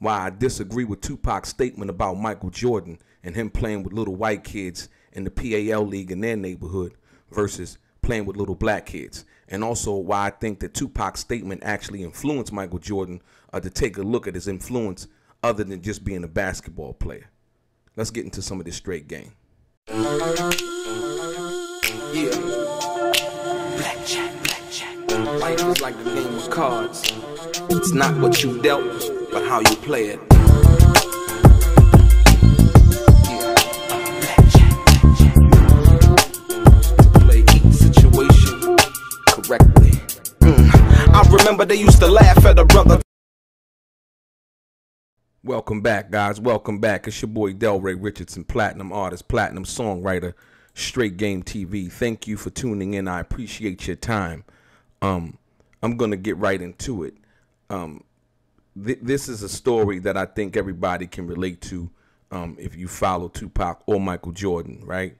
why I disagree with Tupac's statement about Michael Jordan and him playing with little white kids in the PAL league in their neighborhood versus playing with little black kids. And also why I think that Tupac's statement actually influenced Michael Jordan to take a look at his influence other than just being a basketball player. Let's get into some of this straight game. Yeah. Blackjack. Life is like a game of cards. It's not what you dealt, but how you play it. Yeah. Blackjack. To play each situation correctly. I remember they used to laugh at a brother. Welcome back, guys. Welcome back. It's your boy DELRAY, Richardson, platinum artist, platinum songwriter, Straight Game TV. Thank you for tuning in. I appreciate your time. I'm going to get right into it. This is a story that I think everybody can relate to if you follow Tupac or Michael Jordan, right?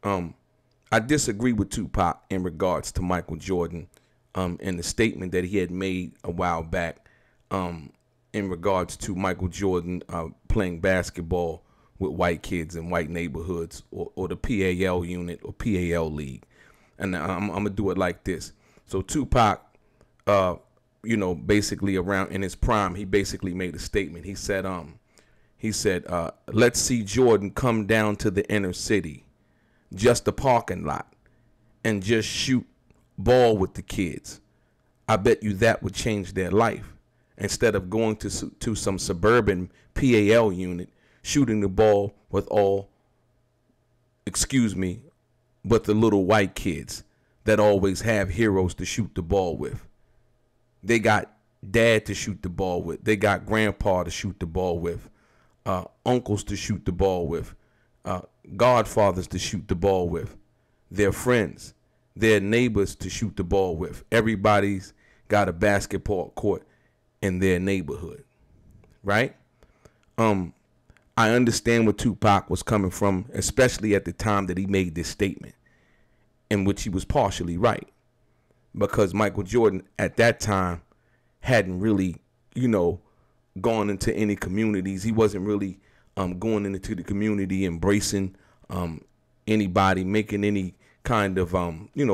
I disagree with Tupac in regards to Michael Jordan and the statement that he had made a while back in regards to Michael Jordan playing basketball with white kids in white neighborhoods or the PAL unit or PAL league. And I'm going to do it like this. So Tupac, basically around in his prime, he basically made a statement. He said, let's see Jordan come down to the inner city, just a parking lot, and just shoot ball with the kids. I bet you that would change their life. Instead of going to some suburban PAL unit, shooting the ball with but the little white kids that always have heroes to shoot the ball with. They got dad to shoot the ball with. They got grandpa to shoot the ball with, uncles to shoot the ball with, godfathers to shoot the ball with, their friends, their neighbors to shoot the ball with. Everybody's got a basketball court in their neighborhood, right? I understand where Tupac was coming from, especially at the time that he made this statement, in which he was partially right, because Michael Jordan at that time hadn't really, gone into any communities. He wasn't really going into the community, embracing anybody, making any kind of,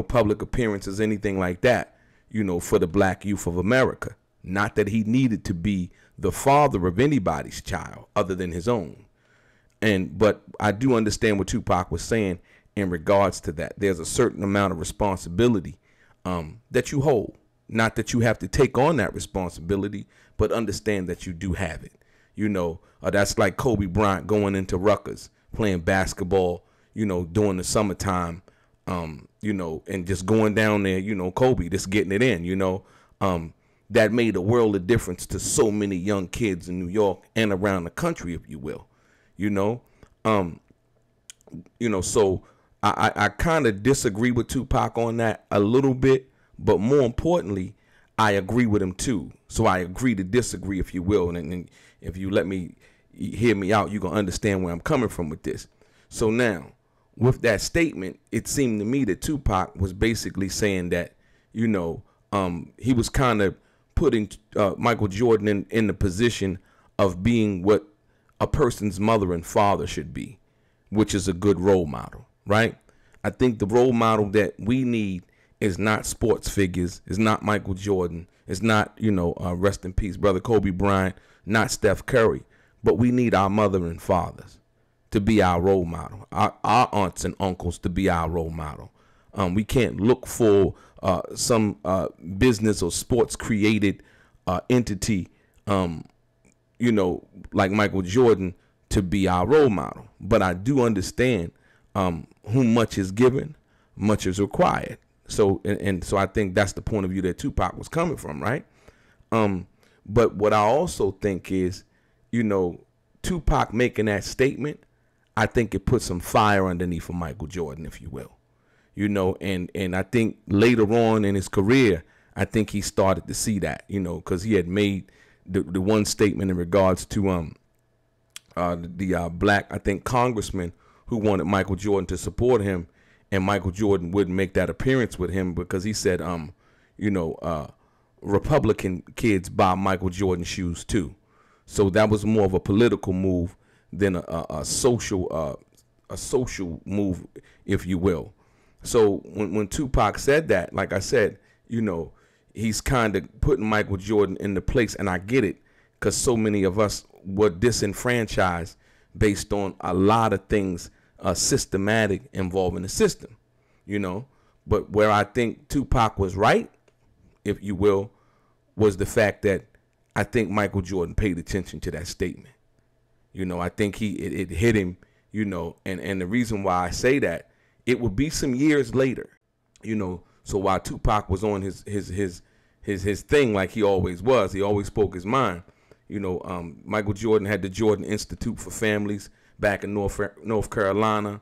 public appearances, anything like that, for the black youth of America. Not that he needed to be the father of anybody's child other than his own. But I do understand what Tupac was saying in regards to that. There's a certain amount of responsibility that you hold. Not that you have to take on that responsibility, but understand that you do have it. That's like Kobe Bryant going into Rutgers, playing basketball, during the summertime, and just going down there, Kobe, just getting it in, that made a world of difference to so many young kids in New York and around the country, if you will, so I kind of disagree with Tupac on that a little bit, but more importantly, I agree with him too. So I agree to disagree, if you will. And if you let me hear me out, you're going to understand where I'm coming from with this. So now with that statement, it seemed to me that Tupac was basically saying that, he was kind of putting Michael Jordan in the position of being what a person's mother and father should be, which is a good role model, right? I think the role model that we need is not sports figures, is not Michael Jordan, is not, rest in peace, brother Kobe Bryant, not Steph Curry, but we need our mother and fathers to be our role model, our aunts and uncles to be our role model. We can't look for some business or sports created entity, like Michael Jordan to be our role model. But I do understand whom much is given, much is required. So so I think that's the point of view that Tupac was coming from, right? But what I also think is, Tupac making that statement, I think it put some fire underneath for Michael Jordan, if you will. And I think later on in his career, I think he started to see that, because he had made the one statement in regards to the black, I think, congressman who wanted Michael Jordan to support him, and Michael Jordan wouldn't make that appearance with him because he said, Republican kids buy Michael Jordan shoes too. So that was more of a political move than a social move, if you will. So when Tupac said that, like I said, he's kind of putting Michael Jordan in the place, and I get it, because so many of us were disenfranchised based on a lot of things systematic involving the system, But where I think Tupac was right, if you will, was the fact that I think Michael Jordan paid attention to that statement. I think it hit him, and the reason why I say that, it would be some years later, so while Tupac was on his thing like he always was, he always spoke his mind. Michael Jordan had the Jordan Institute for Families back in North Carolina.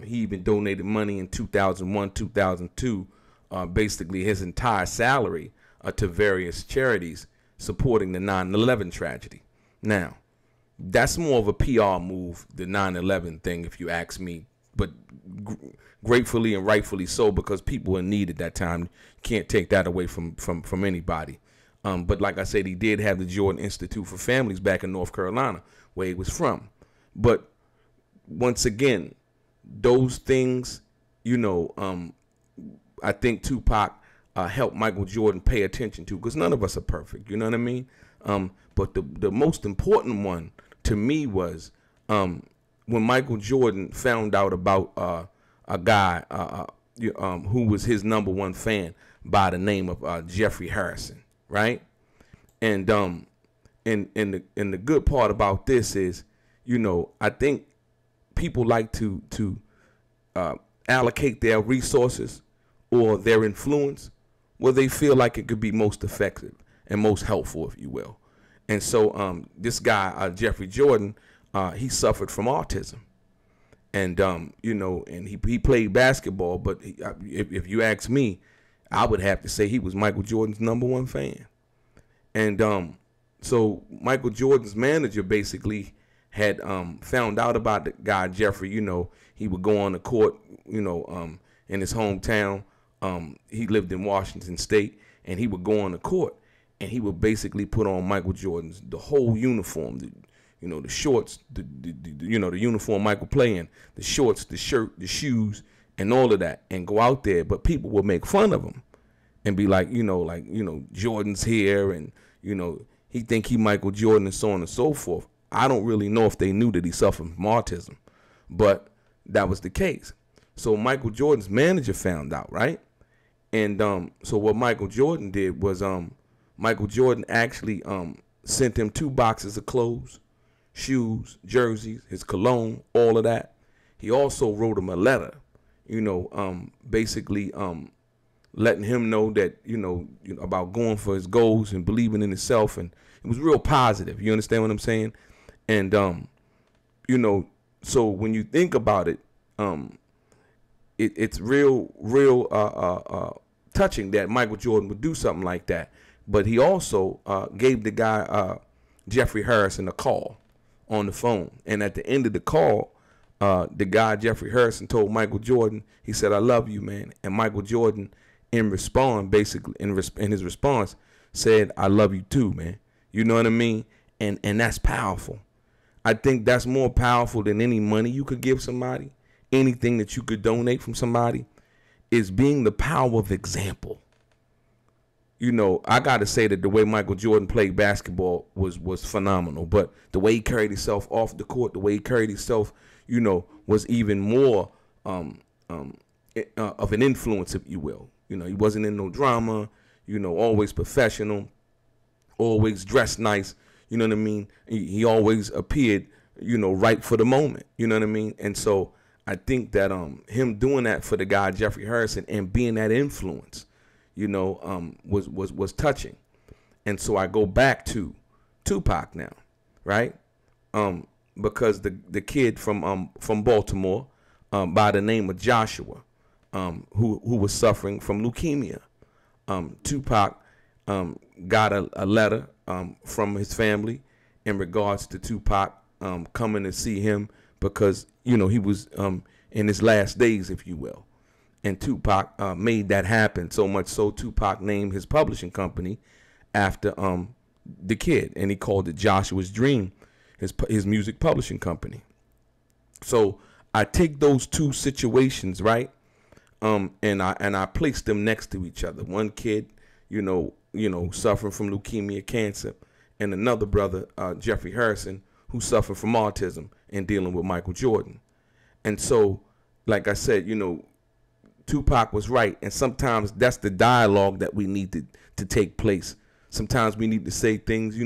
He even donated money in 2001, 2002, basically his entire salary to various charities supporting the 9/11 tragedy. Now, that's more of a PR move, the 9/11 thing, if you ask me, but gratefully and rightfully so, because people were in need at that time. Can't take that away from anybody. But like I said, he did have the Jordan Institute for Families back in North Carolina, where he was from. But once again, those things, I think Tupac helped Michael Jordan pay attention to, because none of us are perfect. You know what I mean? But the most important one to me was when Michael Jordan found out about a guy who was his number one fan by the name of Jeffrey Harrison, right? And the good part about this is, I think people like to allocate their resources or their influence where they feel like it could be most effective and most helpful, if you will. And so this guy, Jeffrey Jordan, he suffered from autism. And, and he played basketball, but if you ask me, I would have to say he was Michael Jordan's number one fan. And so Michael Jordan's manager basically had found out about the guy, Jeffrey. He would go on the court, in his hometown. He lived in Washington State, and he would go on the court, and he would basically put on Michael Jordan's, the whole uniform, the shorts, the uniform Michael playing, the shorts, the shirt, the shoes, and all of that, and go out there. But people would make fun of him and be like, Jordan's here, and, he think he Michael Jordan, and so on and so forth. I don't really know if they knew that he suffered from autism, but that was the case. So Michael Jordan's manager found out, right? And so what Michael Jordan did was Michael Jordan actually sent him 2 boxes of clothes, shoes, jerseys, his cologne, all of that. He also wrote him a letter, basically letting him know that, about going for his goals and believing in himself. And it was real positive. You understand what I'm saying? And, so when you think about it, it's real touching that Michael Jordan would do something like that. But he also gave the guy, Jeffrey Harrison, a call on the phone. And at the end of the call, the guy, Jeffrey Harrison, told Michael Jordan, he said, "I love you, man." And Michael Jordan, in response, basically, in his response, said, "I love you too, man." You know what I mean? And that's powerful. I think that's more powerful than any money you could give somebody, anything that you could donate from somebody, is being the power of example. I got to say that the way Michael Jordan played basketball was phenomenal. But the way he carried himself off the court, the way he carried himself, was even more of an influence, if you will. He wasn't in no drama, always professional, always dressed nice. You know what I mean? He always appeared, right for the moment. You know what I mean? And so I think that him doing that for the guy, Jeffrey Harrison, and being that influence, was touching. And so I go back to Tupac now, right? Because the kid from Baltimore, by the name of Joshua, who was suffering from leukemia, Tupac got a letter from his family in regards to Tupac coming to see him, because he was in his last days, if you will. And Tupac made that happen, so much so Tupac named his publishing company after the kid, and he called it Joshua's Dream, his music publishing company. So I take those two situations, right, and I place them next to each other. One kid, suffering from leukemia, cancer, and another brother, Jeffrey Harrison, who suffered from autism and dealing with Michael Jordan. And so, like I said, Tupac was right, and sometimes that's the dialogue that we need to take place. Sometimes we need to say things,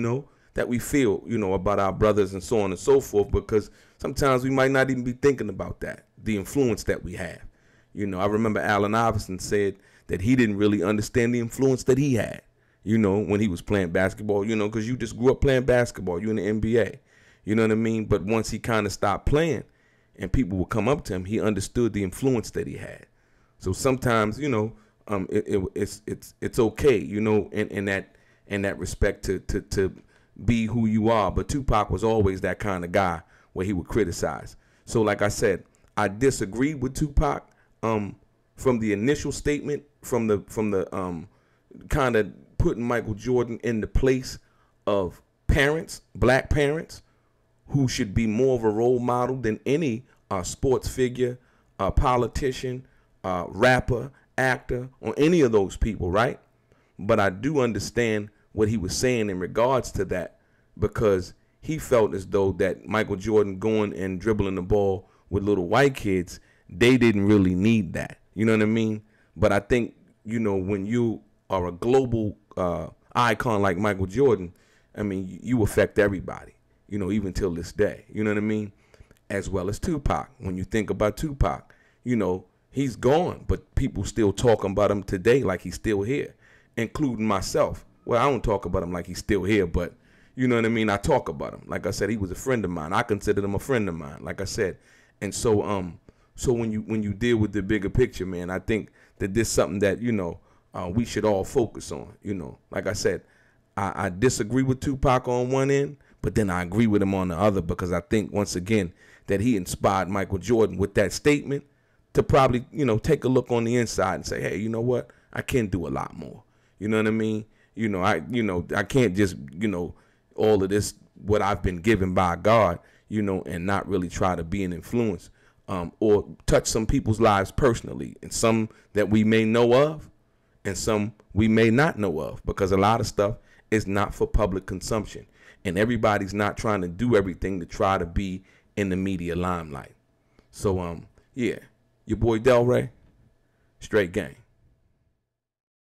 that we feel, about our brothers and so on and so forth, because sometimes we might not even be thinking about that, the influence that we have. I remember Allen Iverson said that he didn't really understand the influence that he had, when he was playing basketball, because you just grew up playing basketball, you in the NBA, you know what I mean? But once he kind of stopped playing and people would come up to him, he understood the influence that he had. So sometimes, it's okay, in that respect to be who you are. But Tupac was always that kind of guy where he would criticize. So like I said, I disagree with Tupac from the initial statement, from the kind of putting Michael Jordan in the place of parents, black parents, who should be more of a role model than any sports figure, politician, rapper, actor, or any of those people, right? But I do understand what he was saying in regards to that, because he felt as though that Michael Jordan going and dribbling the ball with little white kids, they didn't really need that. You know what I mean? But I think, when you are a global icon like Michael Jordan, I mean, you affect everybody, even till this day. You know what I mean? As well as Tupac. When you think about Tupac, he's gone, but people still talking about him today like he's still here, including myself. Well, I don't talk about him like he's still here, but you know what I mean? I talk about him. Like I said, he was a friend of mine. I considered him a friend of mine, like I said. And so so when you deal with the bigger picture, man, I think that this is something that, we should all focus on. Like I said, I disagree with Tupac on one end, but then I agree with him on the other, because I think, once again, that he inspired Michael Jordan with that statement to probably, take a look on the inside and say, hey, you know what? I can do a lot more. You know what I mean? I can't just, all of this, what I've been given by God, and not really try to be an influence or touch some people's lives personally, and some that we may know of and some we may not know of, because a lot of stuff is not for public consumption, and everybody's not trying to do everything to try to be in the media limelight. So, yeah, your boy DELRAY, straight gang.